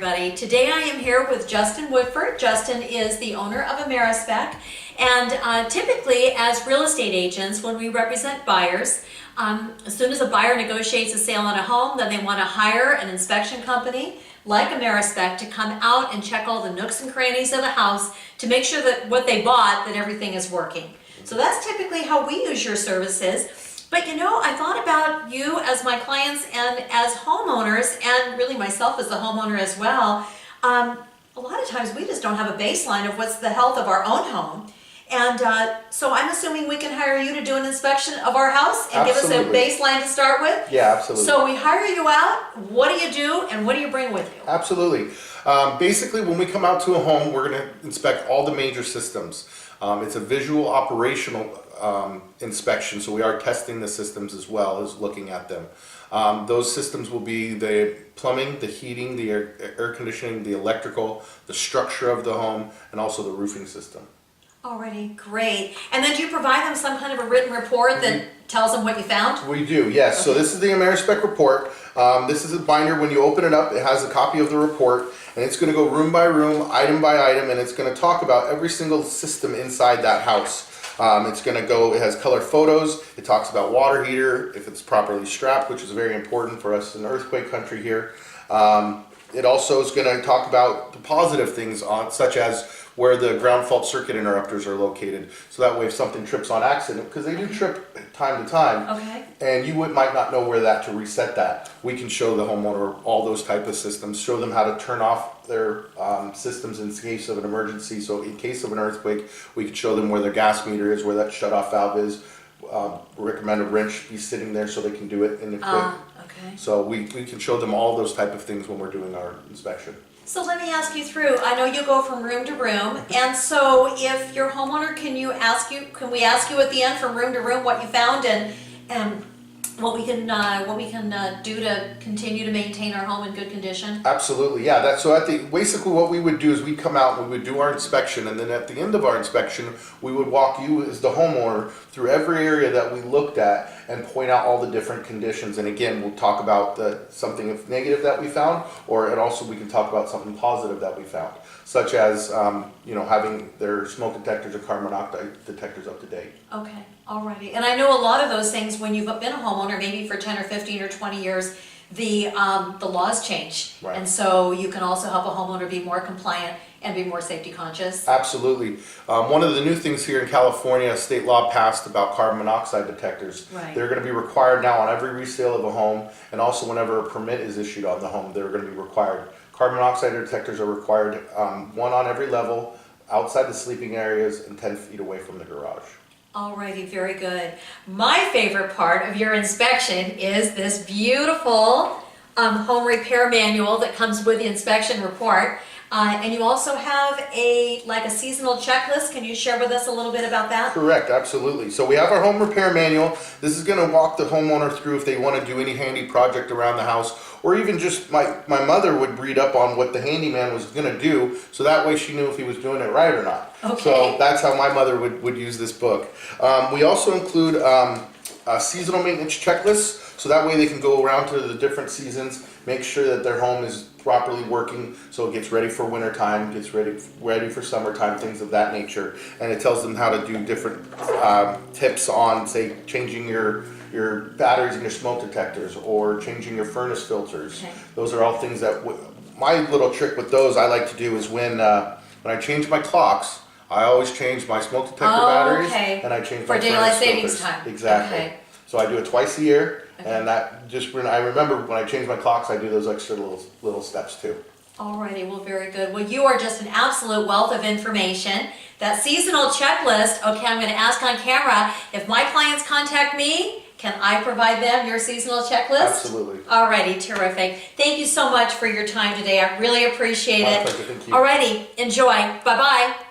everybody. Today I am here with Justin Woodford. Justin is the owner of Amerispec, and typically as real estate agents, when we represent buyers, as soon as a buyer negotiates a sale on a home, then they want to hire an inspection company like Amerispec to come out and check all the nooks and crannies of the house to make sure that what they bought, that everything is working. So that's typically how we use your services. But you know, I thought about you as my clients and as homeowners, and really myself as a homeowner as well. A lot of times we just don't have a baseline of what's the health of our own home. And so I'm assuming we can hire you to do an inspection of our house and Absolutely. give us a baseline to start with? Yeah, absolutely. So we hire you out, what do you do and what do you bring with you? Absolutely. Basically, when we come out to a home, we're going to inspect all the major systems. It's a visual operational inspection, so we are testing the systems as well as looking at them. Those systems will be the plumbing, the heating, the air conditioning, the electrical, the structure of the home, and also the roofing system. Alrighty, great. And then do you provide them some kind of a written report that tells them what you found? We do, yes. So this is the Amerispec report. This is a binder. When you open it up, it has a copy of the report, and it's going to go room by room, item by item, and it's going to talk about every single system inside that house. It's going to go, it has color photos, it talks about water heater, if it's properly strapped, which is very important for us in earthquake country here. It also is going to talk about the positive things on, such as where the ground fault circuit interrupters are located. So that way if something trips on accident, because they do trip time to time, Okay. and you might not know where to reset that. We can show the homeowner all those type of systems, show them how to turn off their systems in case of an emergency. So in case of an earthquake, we can show them where their gas meter is, where that shut-off valve is. Recommend a wrench be sitting there so they can do it in the quick. Okay. So we can show them all those type of things when we're doing our inspection. So let me ask you through, I know you go from room to room, and so if your homeowner, can we ask you at the end from room to room what you found and what we can do to continue to maintain our home in good condition? Absolutely, yeah. Basically what we would do is we'd come out and we would do our inspection, and then at the end of our inspection, we would walk you as the homeowner through every area that we looked at and point out all the different conditions. And again, we'll talk about something negative that we found, and also we can talk about something positive that we found, such as having their smoke detectors or carbon monoxide detectors up to date. Okay, alrighty. And I know a lot of those things, when you've been a homeowner, maybe for 10 or 15 or 20 years, the laws change. Right. And so you can also help a homeowner be more compliant and be more safety conscious. Absolutely. One of the new things here in California, state law passed about carbon monoxide detectors. Right. They're going to be required now on every resale of a home, and also whenever a permit is issued on the home, they're going to be required. Carbon monoxide detectors are required, one on every level, outside the sleeping areas, and 10 feet away from the garage. Alrighty, very good. My favorite part of your inspection is this beautiful home repair manual that comes with the inspection report. And you also have a seasonal checklist. Can you share with us a little bit about that? Correct, absolutely. So we have our home repair manual. This is going to walk the homeowner through if they want to do any handy project around the house, or even just my mother would read up on what the handyman was going to do, so that way she knew if he was doing it right or not. Okay. So that's how my mother would use this book. We also include a seasonal maintenance checklist, so that way they can go around to the different seasons, make sure that their home is properly working, so it gets ready for winter time, gets ready for summertime, things of that nature. And it tells them how to do different tips on, say, changing your batteries in your smoke detectors or changing your furnace filters. Okay. Those are all things that my little trick with those I like to do is when I change my clocks, I always change my smoke detector batteries, and I change my for daylight furnace savings filters. time. Exactly. Okay. So I do it twice a year. Okay. And that just when I remember when I change my clocks, I do those extra little steps too. Alrighty, well, very good. Well, you are just an absolute wealth of information. That seasonal checklist, okay, I'm going to ask on camera, if my clients contact me, can I provide them your seasonal checklist? Absolutely. Alrighty, terrific. Thank you so much for your time today. I really appreciate My it. pleasure, thank you. Alrighty, enjoy. Bye-bye.